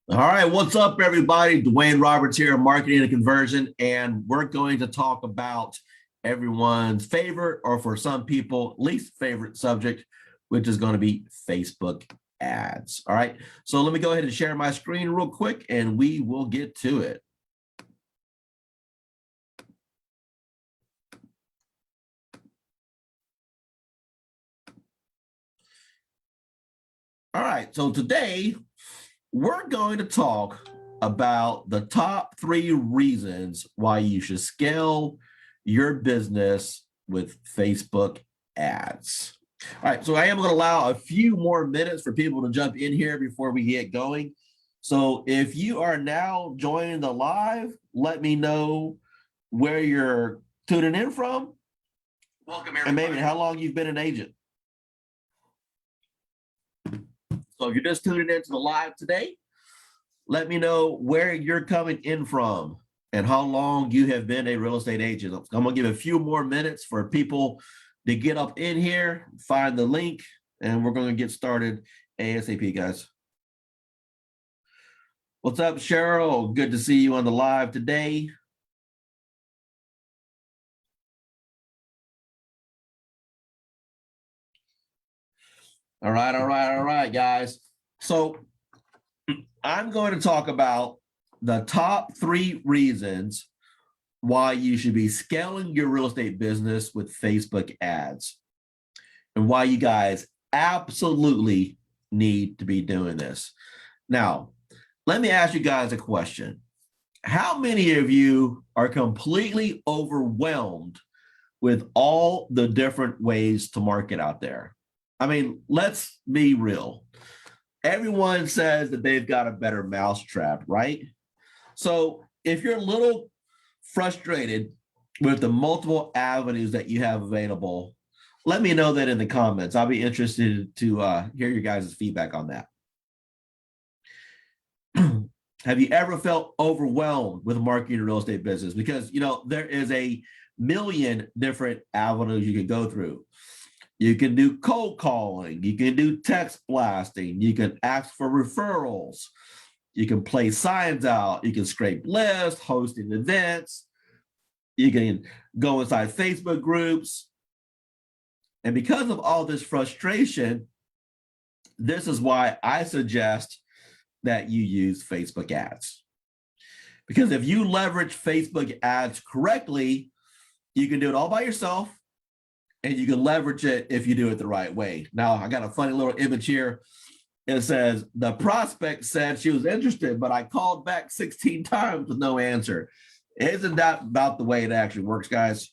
All right, what's up, everybody? Dwayne Roberts here, Marketing and Conversion, and we're going to talk about everyone's favorite, or for some people, least favorite subject, which is going to be Facebook ads. All right, so let me go ahead and share my screen real quick, and we will get to it. All right, so today we're going to talk about the top 3 reasons why you should scale your business with Facebook ads. All right, so I am going to allow a few more minutes for people to jump in here before we get going. So if you are now joining the live, let me know where you're tuning in from. Welcome, everybody. And maybe how long you've been an agent. So if you're just tuning into the live today, let me know where you're coming in from and how long you have been a real estate agent. I'm going to give a few more minutes for people to get up in here, find the link, and we're going to get started ASAP, guys. What's up, Cheryl? Good to see you on the live today. All right, guys. So I'm going to talk about the top 3 reasons why you should be scaling your real estate business with Facebook ads and why you guys absolutely need to be doing this. Now, let me ask you guys a question. How many of you are completely overwhelmed with all the different ways to market out there? I mean, let's be real. Everyone says that they've got a better mousetrap, right? So if you're a little frustrated with the multiple avenues that you have available, let me know that in the comments. I'll be interested to hear your guys' feedback on that. Have you ever felt overwhelmed with marketing a real estate business? Because, you know, there is a million different avenues you can go through. You can do cold calling, you can do text blasting, you can ask for referrals, you can place signs out, you can scrape lists, hosting events, you can go inside Facebook groups. And because of all this frustration, this is why I suggest that you use Facebook ads. Because if you leverage Facebook ads correctly, you can do it all by yourself, and you can leverage it if you do it the right way. Now, I got a funny little image here. It says, the prospect said she was interested, but I called back 16 times with no answer. Isn't that about the way it actually works, guys?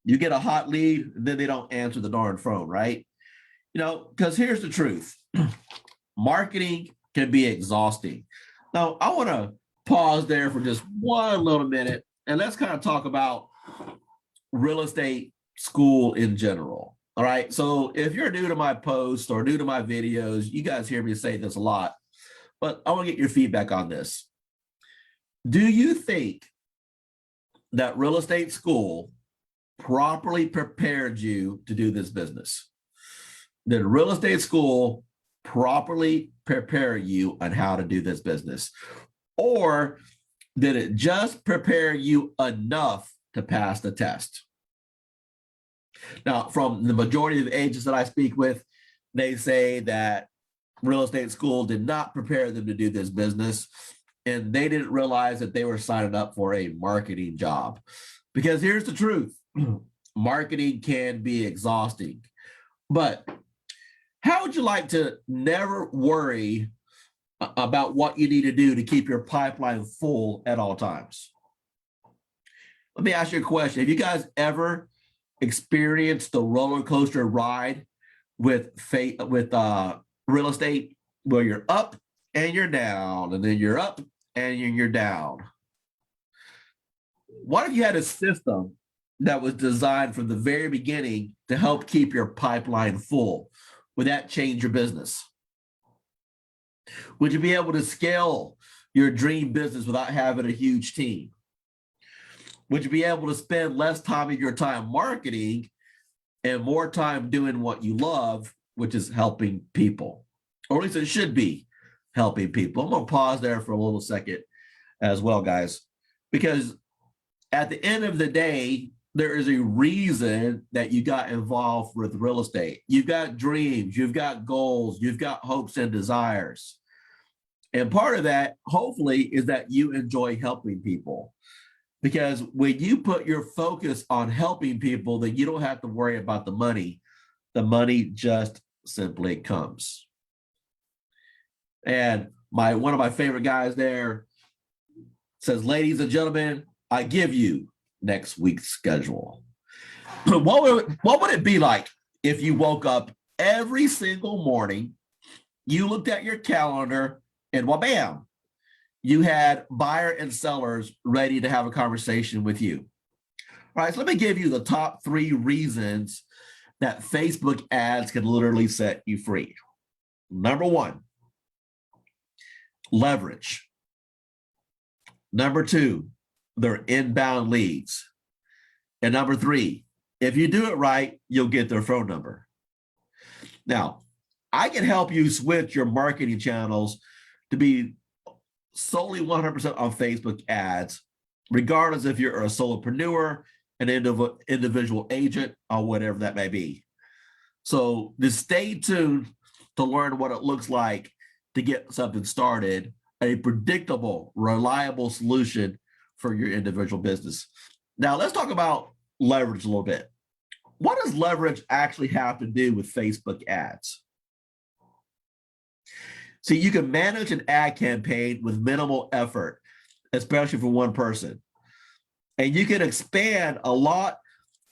You get a hot lead, then they don't answer the darn phone, right? You know, because here's the truth. Marketing can be exhausting. Now, I want to pause there for just one little minute, and let's kind of talk about real estate school in general. All right. So if you're new to my posts or new to my videos, you guys hear me say this a lot, but I want to get your feedback on this. Do you think that real estate school properly prepared you to do this business? Did real estate school properly prepare you on how to do this business? Or did it just prepare you enough to pass the test? Now, from the majority of the agents that I speak with, they say that real estate school did not prepare them to do this business, and they didn't realize that they were signing up for a marketing job. Because here's the truth. Marketing can be exhausting. But how would you like to never worry about what you need to do to keep your pipeline full at all times? Let me ask you a question. Have you guys ever experienced the roller coaster ride with real estate, where you're up and you're down, and then you're up and you're down? What if you had a system that was designed from the very beginning to help keep your pipeline full? Would that change your business? Would you be able to scale your dream business without having a huge team? Would you be able to spend less time of your time marketing and more time doing what you love, which is helping people? Or at least it should be helping people. I'm going to pause there for a little second as well, guys, because at the end of the day, there is a reason that you got involved with real estate. You've got dreams, you've got goals, you've got hopes and desires. And part of that, hopefully, is that you enjoy helping people. Because when you put your focus on helping people, then you don't have to worry about the money. The money just simply comes. And one of my favorite guys there says, ladies and gentlemen, I give you next week's schedule. What would it be like if you woke up every single morning, you looked at your calendar, and bam, you had buyer and sellers ready to have a conversation with you? All right, so let me give you the top 3 reasons that Facebook ads can literally set you free. Number 1, leverage. Number 2, they're inbound leads. And number 3, if you do it right, you'll get their phone number. Now, I can help you switch your marketing channels to be solely 100% on Facebook ads, regardless if you're a solopreneur, an individual agent, or whatever that may be. So just stay tuned to learn what it looks like to get something started, a predictable, reliable solution for your individual business. Now, let's talk about leverage a little bit. What does leverage actually have to do with Facebook ads? See, you can manage an ad campaign with minimal effort, especially for one person. And you can expand a lot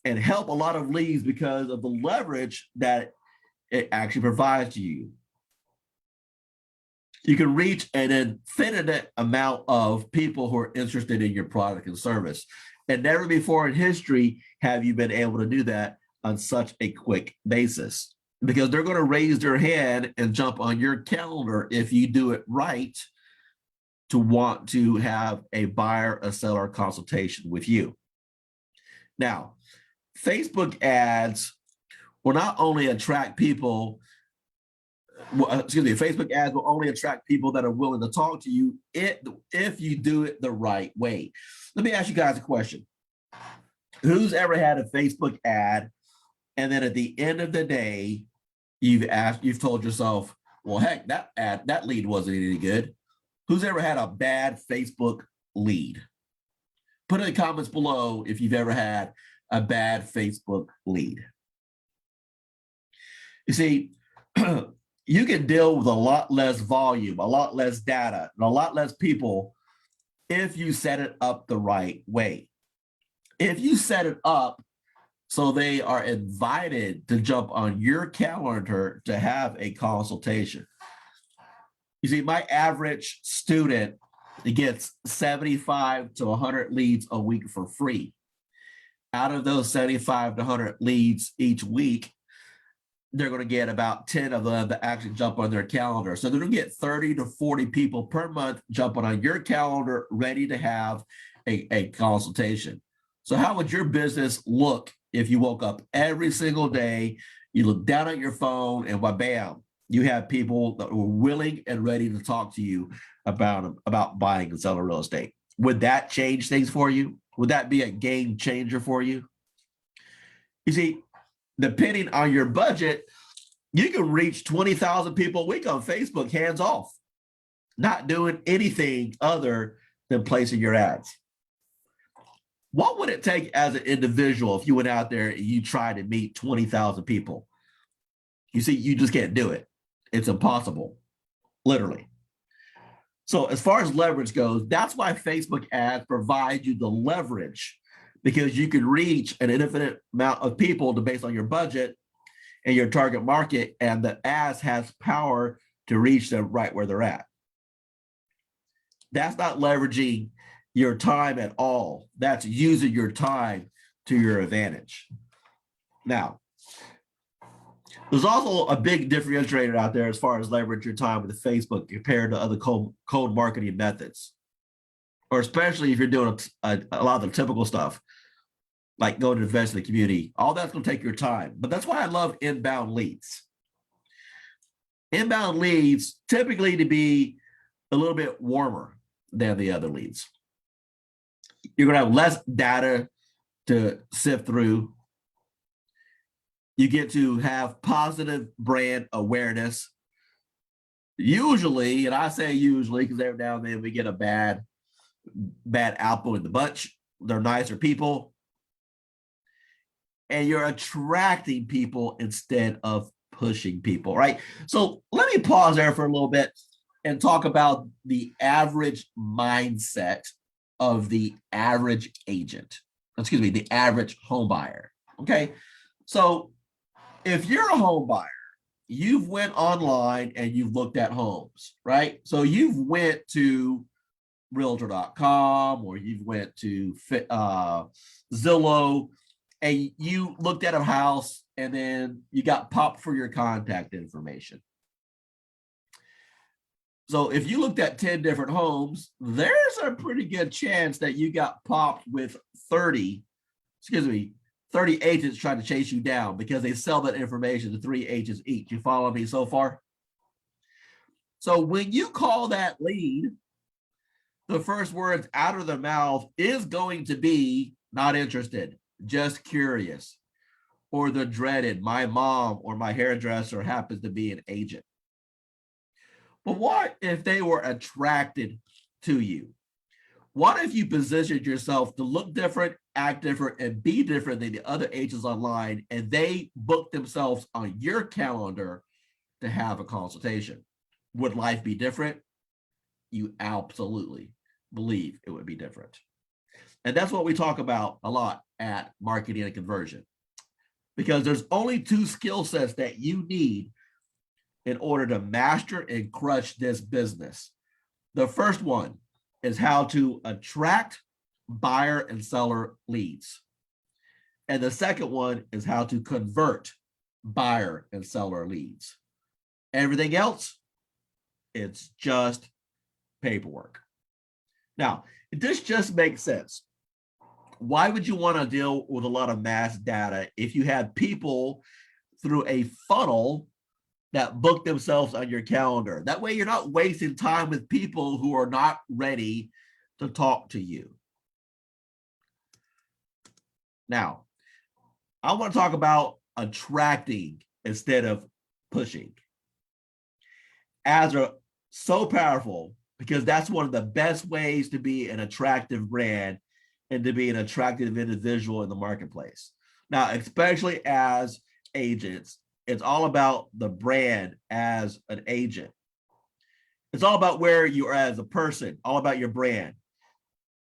and help a lot of leads because of the leverage that it actually provides to you. You can reach an infinite amount of people who are interested in your product and service. And never before in history have you been able to do that on such a quick basis, because they're going to raise their hand and jump on your calendar if you do it right to want to have a buyer, a seller consultation with you. Now, Facebook ads will not only attract people, Facebook ads will only attract people that are willing to talk to you if you do it the right way. Let me ask you guys a question. Who's ever had a Facebook ad, and then at the end of the day, you've told yourself, well, heck, that lead wasn't any good. Who's ever had a bad Facebook lead? Put in the comments below if you've ever had a bad Facebook lead. You see, you can deal with a lot less volume, a lot less data, and a lot less people if you set it up the right way. If you set it up so they are invited to jump on your calendar to have a consultation. You see, my average student gets 75 to 100 leads a week for free. Out of those 75 to 100 leads each week, they're going to get about 10 of them that actually jump on their calendar. So they're going to get 30 to 40 people per month jumping on your calendar ready to have a consultation. So how would your business look if you woke up every single day, you look down at your phone, and bam, you have people that were willing and ready to talk to you about buying and selling real estate? Would that change things for you? Would that be a game changer for you? You see, depending on your budget, you can reach 20,000 people a week on Facebook, hands off, not doing anything other than placing your ads. What would it take as an individual if you went out there and you tried to meet 20,000 people? You see, you just can't do it. It's impossible, literally. So as far as leverage goes, that's why Facebook ads provide you the leverage, because you can reach an infinite amount of people based on your budget and your target market, and the ads has power to reach them right where they're at. That's not leveraging your time at all. That's using your time to your advantage. Now, there's also a big differentiator out there as far as leverage your time with Facebook compared to other cold marketing methods, or especially if you're doing a lot of the typical stuff, like going to invest in the community. All that's going to take your time. But that's why I love inbound leads. Inbound leads typically to be a little bit warmer than the other leads. You're going to have less data to sift through. You get to have positive brand awareness. Usually, and I say usually because every now and then we get a bad apple in the bunch. They're nicer people. And you're attracting people instead of pushing people, right? So let me pause there for a little bit and talk about the average mindset of the average agent. Excuse me, the average home buyer. Okay. So if you're a home buyer, you've went online and you've looked at homes, right? So you've went to realtor.com or you've went to Zillow and you looked at a house and then you got popped for your contact information. So if you looked at 10 different homes, there's a pretty good chance that you got popped with 30 agents trying to chase you down because they sell that information to 3 agents each. You follow me so far? So when you call that lead, the first words out of their mouth is going to be not interested, just curious, or the dreaded, my mom or my hairdresser happens to be an agent. But what if they were attracted to you? What if you positioned yourself to look different, act different, and be different than the other agents online, and they booked themselves on your calendar to have a consultation? Would life be different? You absolutely believe it would be different. And that's what we talk about a lot at Marketing and Conversion, because there's only 2 skill sets that you need in order to master and crush this business. The first one is how to attract buyer and seller leads. And the second one is how to convert buyer and seller leads. Everything else, it's just paperwork. Now, this just makes sense. Why would you want to deal with a lot of mass data if you had people through a funnel that book themselves on your calendar? That way you're not wasting time with people who are not ready to talk to you. Now, I want to talk about attracting instead of pushing. Ads are so powerful because that's one of the best ways to be an attractive brand and to be an attractive individual in the marketplace. Now, especially as agents, it's all about the brand as an agent. It's all about where you are as a person, all about your brand.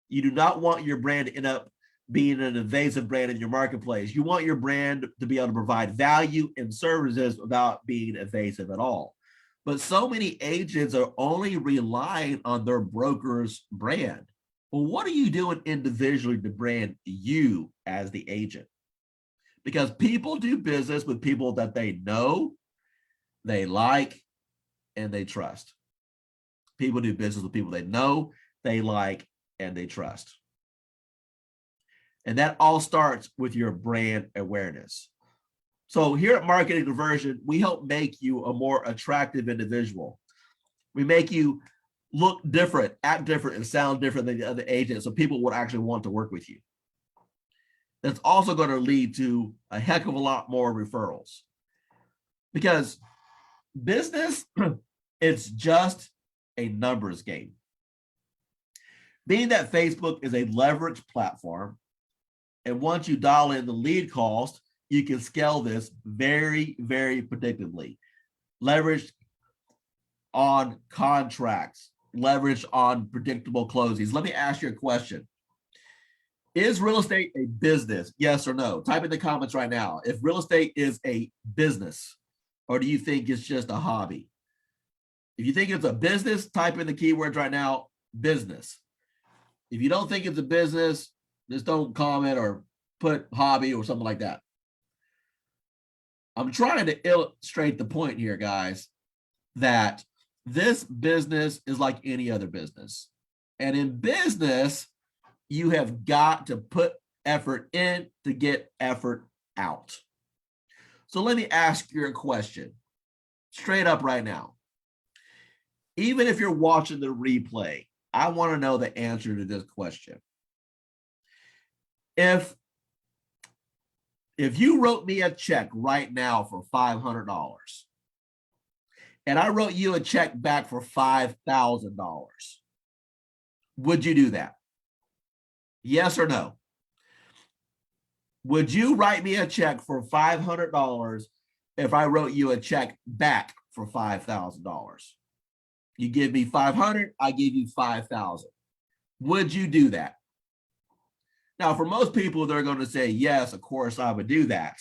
You do not want your brand to end up being an invasive brand in your marketplace. You want your brand to be able to provide value and services without being invasive at all. But so many agents are only relying on their broker's brand. Well, what are you doing individually to brand you as the agent? Because people do business with people that they know, they like, and they trust. People do business with people they know, they like, and they trust. And that all starts with your brand awareness. So here at Marketing Conversion, we help make you a more attractive individual. We make you look different, act different, and sound different than the other agents, so people would actually want to work with you. That's also going to lead to a heck of a lot more referrals. Because business, it's just a numbers game. Being that Facebook is a leveraged platform, and once you dial in the lead cost, you can scale this very, very predictably. Leveraged on contracts, leveraged on predictable closings. Let me ask you a question. Is real estate a business? Yes or no? Type in the comments right now. If real estate is a business, or do you think it's just a hobby? If you think it's a business, type in the keywords right now, business. If you don't think it's a business, just don't comment or put hobby or something like that. I'm trying to illustrate the point here, guys, that this business is like any other business. And in business, you have got to put effort in to get effort out. So let me ask you a question. straight up right now. Even if you're watching the replay, I want to know the answer to this question. If you wrote me a check right now for $500 and I wrote you a check back for $5,000, would you do that? Yes or no? Would you write me a check for $500 if I wrote you a check back for $5,000? You give me 500, I give you 5,000. Would you do that? Now, for most people, they're going to say, yes, of course I would do that.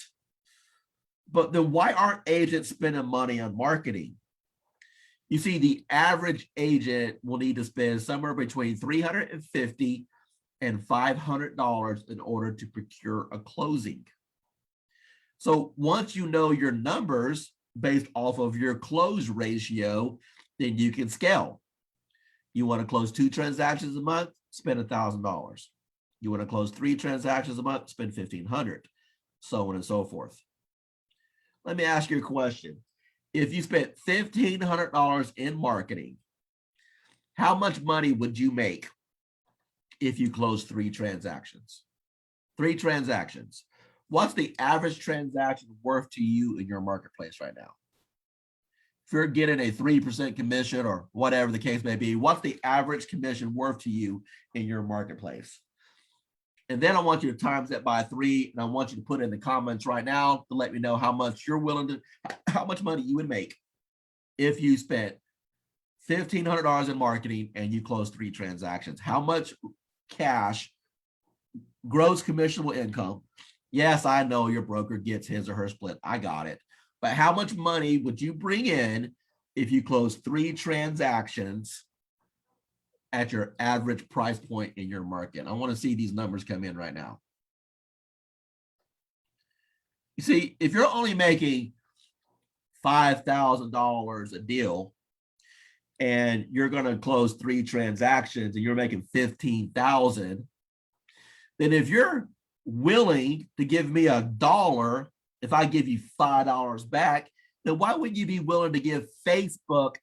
But then why aren't agents spending money on marketing? You see, the average agent will need to spend somewhere between $350 and $500 in order to procure a closing. So once you know your numbers based off of your close ratio, then you can scale. You want to close 2 transactions a month, spend $1,000. You want to close 3 transactions a month, spend $1,500, so on and so forth. Let me ask you a question. If you spent $1,500 in marketing, how much money would you make if you close 3 transactions? 3 transactions. What's the average transaction worth to you in your marketplace right now? If you're getting a 3% commission or whatever the case may be, what's the average commission worth to you in your marketplace? And then I want you to times that by 3, and I want you to put in the comments right now to let me know how much you're willing to, how much money you would make if you spent $1,500 in marketing and you closed 3 transactions. How much cash, gross commissionable income? Yes, I know your broker gets his or her split. I got it. But how much money would you bring in if you close 3 transactions at your average price point in your market? I want to see these numbers come in right now. You see, if you're only making $5,000 a deal and you're going to close 3 transactions and you're making $15,000, then if you're willing to give me $1, if I give you $5 back, then why would you be willing to give Facebook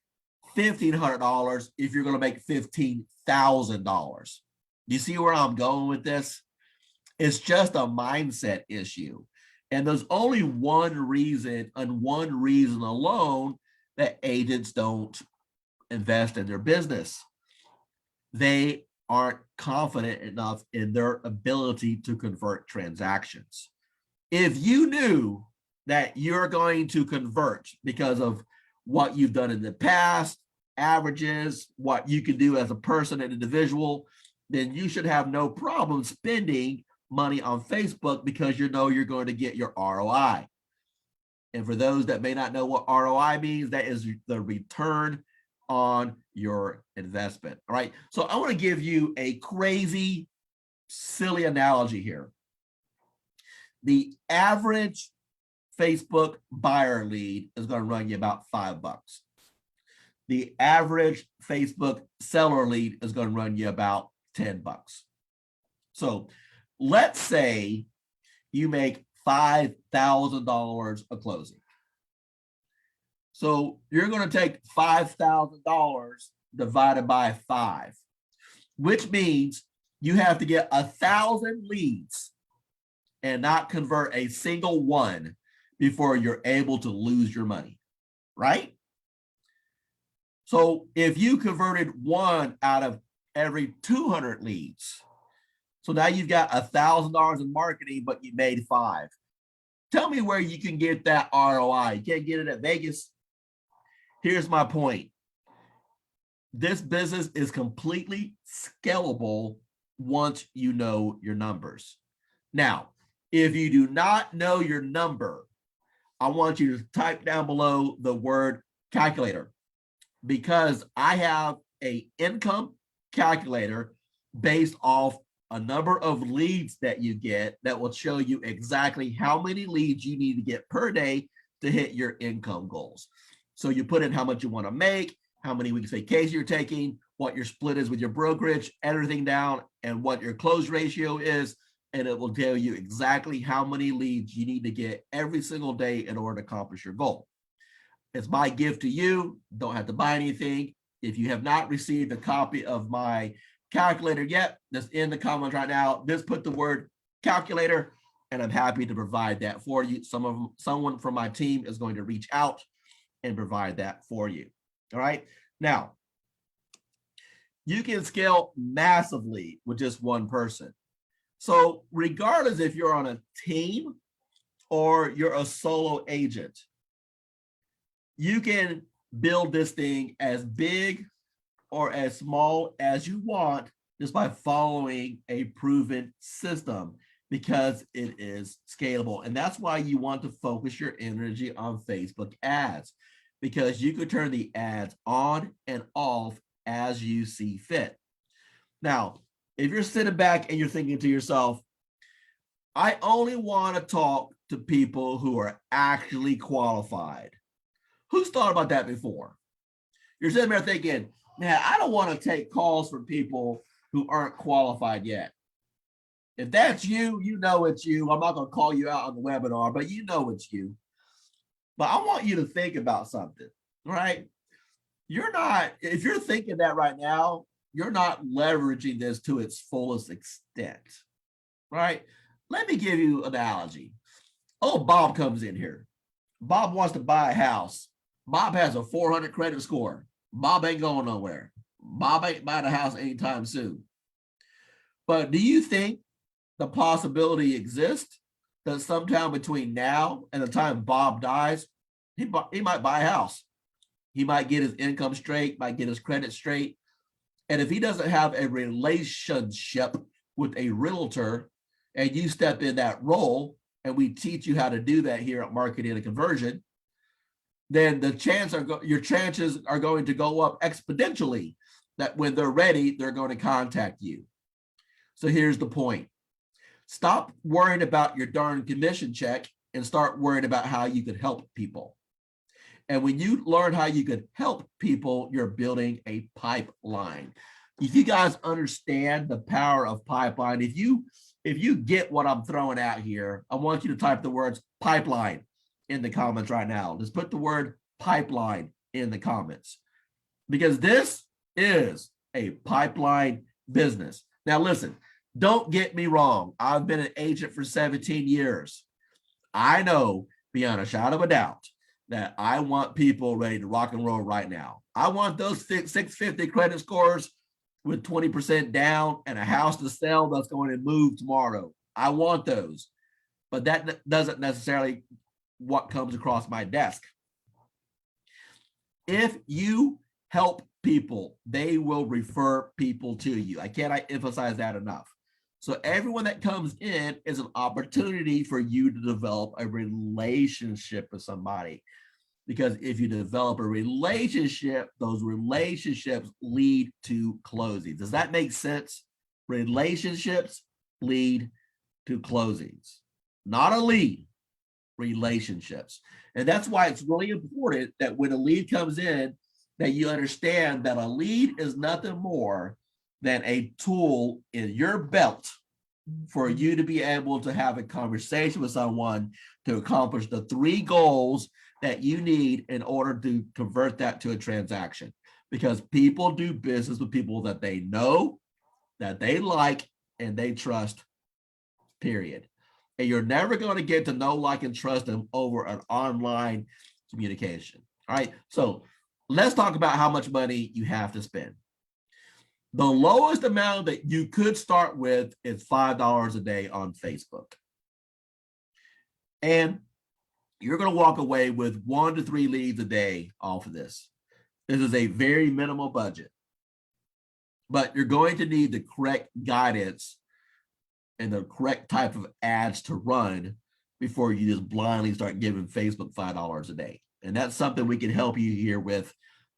$1,500 if you're going to make $15,000? You see where I'm going with this? It's just a mindset issue. And there's only one reason and one reason alone that agents don't invest in their business. They aren't confident enough in their ability to convert transactions. If you knew that you're going to convert because of what you've done in the past, averages, what you can do as a person, an individual, then you should have no problem spending money on Facebook because you know you're going to get your ROI. And for those that may not know what ROI means, that is the return on your investment. All right. So I want to give you a crazy, silly analogy here. The average Facebook buyer lead is going to run you about $5. The average Facebook seller lead is going to run you about $10. So let's say you make $5,000 a closing. So you're going to take $5,000 divided by 5, which means you have to get 1,000 leads and not convert a single one before you're able to lose your money, right? So if you converted 1 out of every 200 leads, so now you've got $1,000 in marketing, but you made 5. Tell me where you can get that ROI. You can't get it at Vegas. Here's my point. This business is completely scalable once you know your numbers. Now, if you do not know your number, I want you to type down below the word calculator, because I have an income calculator based off a number of leads that you get that will show you exactly how many leads you need to get per day to hit your income goals. So you put in how much you want to make, how many weeks vacation you're taking, what your split is with your brokerage, everything down, and what your close ratio is, and it will tell you exactly how many leads you need to get every single day in order to accomplish your goal. It's my gift to you. Don't have to buy anything. If you have not received a copy of my calculator yet, that's in the comments right now. Just put the word calculator, and I'm happy to provide that for you. Someone from my team is going to reach out and provide that for you. All right. Now, you can scale massively with just one person. So regardless if you're on a team or you're a solo agent, you can build this thing as big or as small as you want just by following a proven system, because it is scalable. And that's why you want to focus your energy on Facebook ads, because you could turn the ads on and off as you see fit. Now, if you're sitting back and you're thinking to yourself, I only want to talk to people who are actually qualified. Who's thought about that before? You're sitting there thinking, man, I don't want to take calls from people who aren't qualified yet. If that's you, you know it's you. I'm not going to call you out on the webinar, but you know it's you. But I want you to think about something, right? You're not, if you're thinking that right now, you're not leveraging this to its fullest extent, right? Let me give you an analogy. Oh, Bob comes in here. Bob wants to buy a house. Bob has a 400 credit score. Bob ain't going nowhere. Bob ain't buying a house anytime soon. But do you think the possibility exists that sometime between now and the time Bob dies, he might buy a house? He might get his income straight, might get his credit straight. And if he doesn't have a relationship with a realtor and you step in that role, and we teach you how to do that here at Marketing and Conversion, then your chances are going to go up exponentially that when they're ready, they're going to contact you. So here's the point. Stop worrying about your darn commission check and start worrying about how you could help people. And when you learn how you could help people, you're building a pipeline. If you guys understand the power of pipeline, if you get what I'm throwing out here, I want you to type the words pipeline in the comments right now. Just put the word pipeline in the comments, because this is a pipeline business. Now, listen, don't get me wrong. I've been an agent for 17 years. I know beyond a shadow of a doubt that I want people ready to rock and roll right now. I want those 650 credit scores with 20% down and a house to sell that's going to move tomorrow. I want those, but that doesn't necessarily what comes across my desk. If you help people, they will refer people to you. I can't emphasize that enough. So everyone that comes in is an opportunity for you to develop a relationship with somebody. Because if you develop a relationship, those relationships lead to closings. Does that make sense? Relationships lead to closings, not a lead, relationships. And that's why it's really important that when a lead comes in, that you understand that a lead is nothing more than a tool in your belt for you to be able to have a conversation with someone to accomplish the 3 goals that you need in order to convert that to a transaction. Because people do business with people that they know, that they like, and they trust, period. And you're never going to get to know, like, and trust them over an online communication. All right. So let's talk about how much money you have to spend. The lowest amount that you could start with is $5 a day on Facebook. And you're going to walk away with 1 to 3 leads a day off of this. This is a very minimal budget, but you're going to need the correct guidance and the correct type of ads to run before you just blindly start giving Facebook $5 a day. And that's something we can help you here with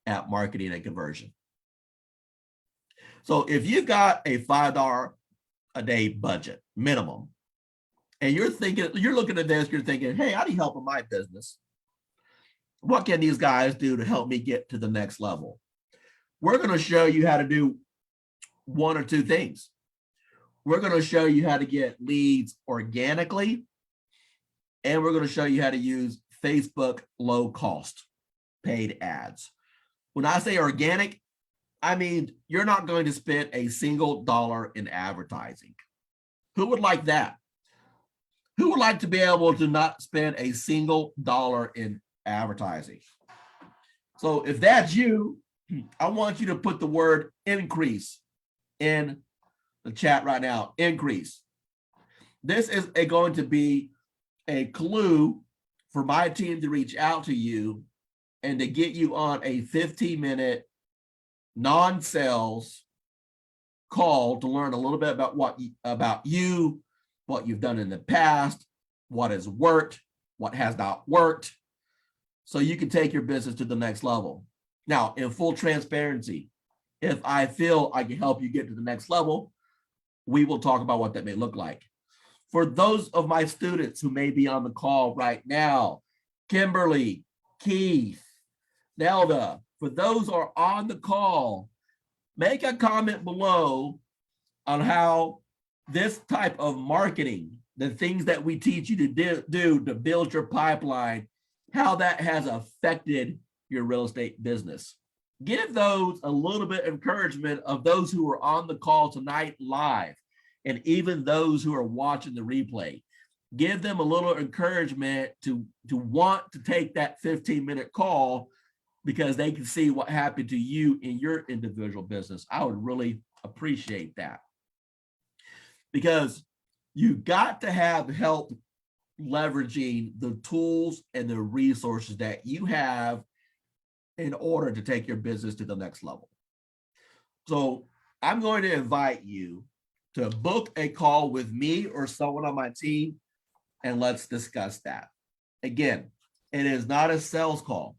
at Marketing and Conversion. So if you've got a $5 a day budget minimum, and you're looking at this, you're thinking, hey, I need help in my business. What can these guys do to help me get to the next level? We're going to show you how to do 1 or 2 things. We're going to show you how to get leads organically, and we're going to show you how to use Facebook low cost. paid ads. When I say organic, I mean you're not going to spend a single dollar in advertising. Who would like that? Who would like to be able to not spend a single dollar in advertising? So if that's you, I want you to put the word increase in the chat right now. Increase. This is going to be a clue for my team to reach out to you and to get you on a 15-minute non-sales call to learn a little bit about about you, what you've done in the past, what has worked, what has not worked, so you can take your business to the next level. Now, in full transparency, if I feel I can help you get to the next level, we will talk about what that may look like. For those of my students who may be on the call right now, Kimberly, Keith, Nelda, for those who are on the call, make a comment below on how this type of marketing, the things that we teach you to do to build your pipeline, how that has affected your real estate business. Give those a little bit of encouragement of those who are on the call tonight live, and even those who are watching the replay. Give them a little encouragement to want to take that 15-minute call, because they can see what happened to you in your individual business. I would really appreciate that, because you got to have help leveraging the tools and the resources that you have in order to take your business to the next level. So I'm going to invite you to book a call with me or someone on my team, and let's discuss that. Again, it is not a sales call.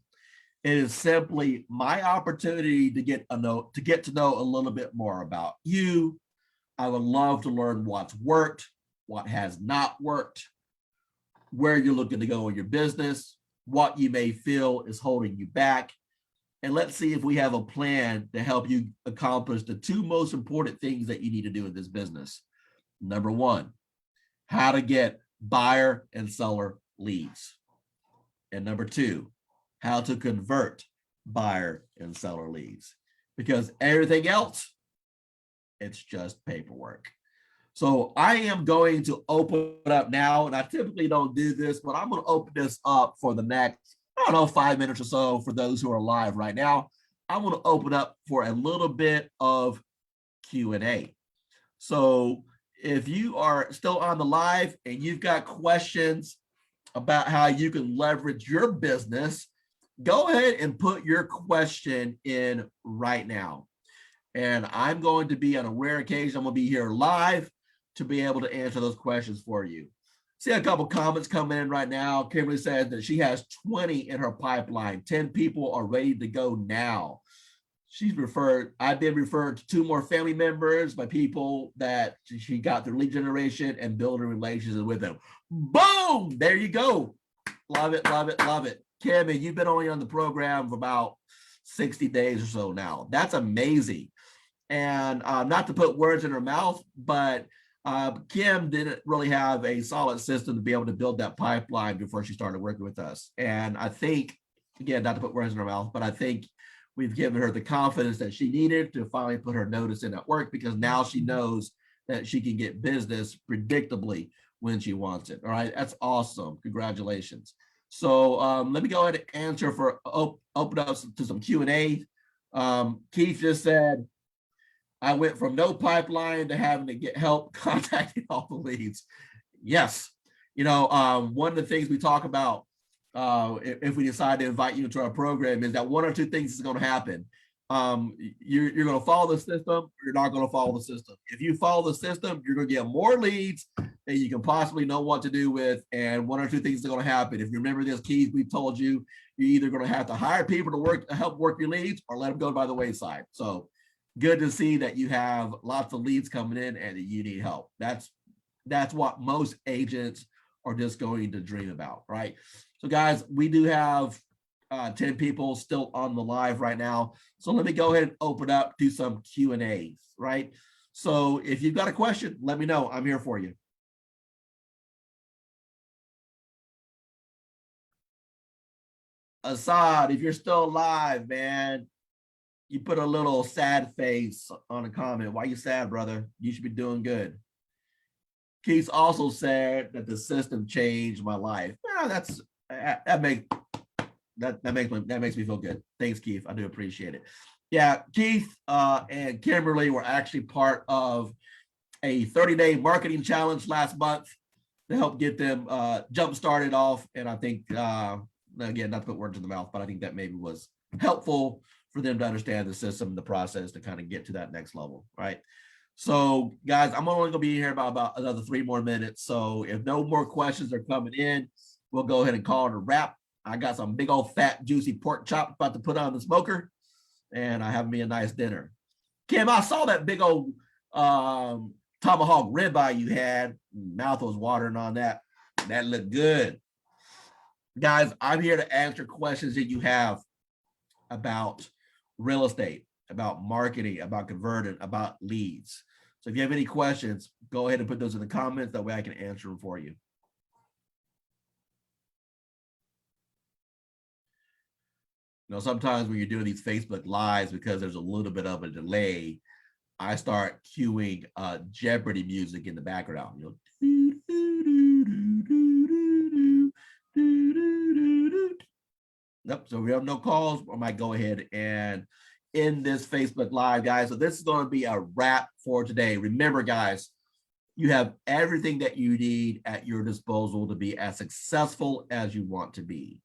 It is simply my opportunity to get to know a little bit more about you. I would love to learn what's worked, what has not worked, where you're looking to go in your business, what you may feel is holding you back. And let's see if we have a plan to help you accomplish the two most important things that you need to do in this business. Number one, how to get buyer and seller leads. And number two, how to convert buyer and seller leads. Because everything else, it's just paperwork. So I am going to open it up now, and I typically don't do this, but I'm going to open this up for the next, 5 minutes or so for those who are live right now. I'm going to open up for a little bit of Q&A. So if you are still on the live and you've got questions about how you can leverage your business, go ahead and put your question in right now. And I'm going to be, on a rare occasion, I'm going to be here live to be able to answer those questions for you. See a couple comments coming in right now. Kimberly says that she has 20 in her pipeline. 10 people are ready to go now. I've been referred to 2 more family members by people that she got through lead generation and building relationships with them. Boom! There you go. Love it, love it, love it. Kimmy, you've been only on the program for about 60 days or so now. That's amazing. And not to put words in her mouth, but Kim didn't really have a solid system to be able to build that pipeline before she started working with us. And I think, again, not to put words in her mouth, but I think we've given her the confidence that she needed to finally put her notice in at work, because now she knows that she can get business predictably when she wants it. All right, that's awesome. Congratulations. So let me go ahead and answer for open up to some Q&A. Keith just said, I went from no pipeline to having to get help contacting all the leads. Yes. One of the things we talk about if we decide to invite you into our program is that one or two things is going to happen. You're going to follow the system, or you're not going to follow the system. If you follow the system, you're going to get more leads than you can possibly know what to do with. And one or two things are going to happen. If you remember this, Keith, we've told you, you're either going to have to hire people to help work your leads, or let them go by the wayside. So good to see that you have lots of leads coming in and that you need help. That's what most agents are just going to dream about, right? So guys, we do have 10 people still on the live right now. So let me go ahead and open up to some Q&As, right? So if you've got a question, let me know. I'm here for you. Assad, if you're still alive, man, you put a little sad face on a comment. Why you sad, brother? You should be doing good. Keith also said that the system changed my life. Yeah, that makes me feel good. Thanks, Keith. I do appreciate it. Yeah, Keith and Kimberly were actually part of a 30-day marketing challenge last month to help get them jump started off. And I think, again, not to put words in the mouth, but I think that maybe was helpful for them to understand the system, the process to kind of get to that next level, right? So, guys, I'm only going to be here about another 3 more minutes. So if no more questions are coming in, we'll go ahead and call it a wrap. I got some big old fat, juicy pork chop about to put on the smoker, and I have me a nice dinner. Kim, I saw that big old tomahawk ribeye you had. Mouth was watering on that. That looked good. Guys, I'm here to answer questions that you have about real estate, about marketing, about converting, about leads. So if you have any questions, go ahead and put those in the comments. That way I can answer them for you. You know, sometimes when you're doing these Facebook Lives, because there's a little bit of a delay, I start cueing Jeopardy music in the background. You know, Nope. So we have no calls. I might go ahead and end this Facebook Live, guys. So this is going to be a wrap for today. Remember, guys, you have everything that you need at your disposal to be as successful as you want to be.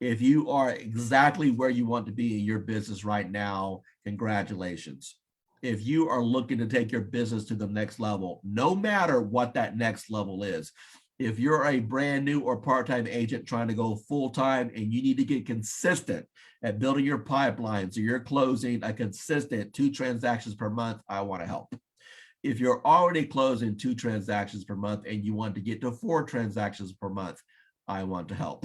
If you are exactly where you want to be in your business right now, congratulations. If you are looking to take your business to the next level, no matter what that next level is, if you're a brand new or part-time agent trying to go full-time and you need to get consistent at building your pipeline so you're closing a consistent 2 transactions per month, I want to help. If you're already closing 2 transactions per month and you want to get to 4 transactions per month, I want to help.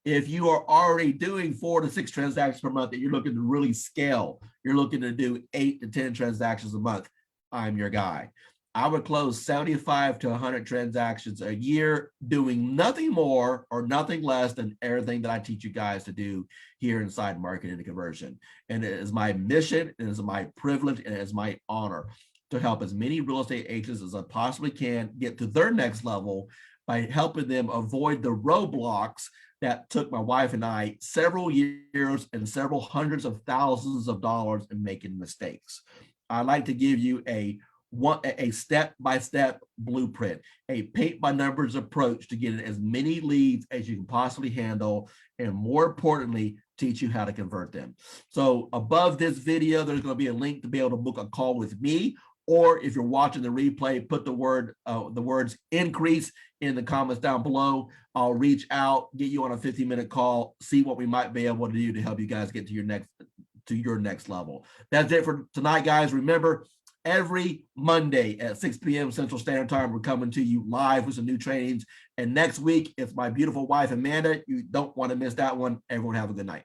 If you are already doing 4 to 6 transactions per month and you're looking to really scale, you're looking to do 8 to 10 transactions a month, I'm your guy. I would close 75 to 100 transactions a year, doing nothing more or nothing less than everything that I teach you guys to do here inside Marketing and Conversion. And it is my mission, it is my privilege, and it is my honor to help as many real estate agents as I possibly can get to their next level by helping them avoid the roadblocks that took my wife and I several years and several hundreds of thousands of dollars in making mistakes. I'd like to give you a step-by-step blueprint, a paint-by-numbers approach to get as many leads as you can possibly handle, and more importantly, teach you how to convert them. So above this video, there's going to be a link to be able to book a call with me, or if you're watching the replay, put the words increase in the comments down below. I'll reach out, get you on a 15-minute call, see what we might be able to do to help you guys get to your next level. That's it for tonight, guys. Remember, every Monday at 6 p.m. Central Standard Time, we're coming to you live with some new trainings. And next week, it's my beautiful wife, Amanda. You don't want to miss that one. Everyone have a good night.